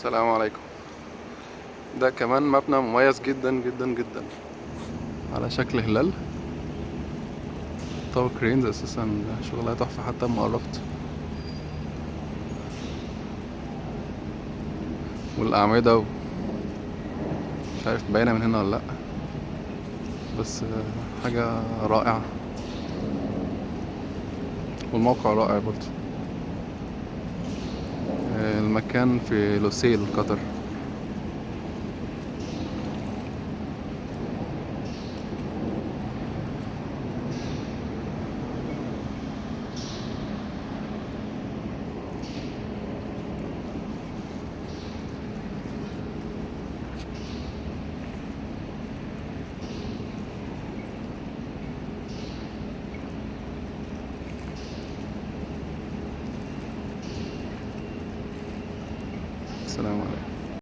السلام عليكم. ده كمان مبنى مميز جدا جدا جدا، على شكل هلال. طابق كرينز اساسا شغلها تحفة حتى لما قربت، والاعمدة مش عارف باينة من هنا ولا لأ، بس حاجة رائعة، والموقع رائع برضه. المكان في لوسيل قطر. السلام عليكم.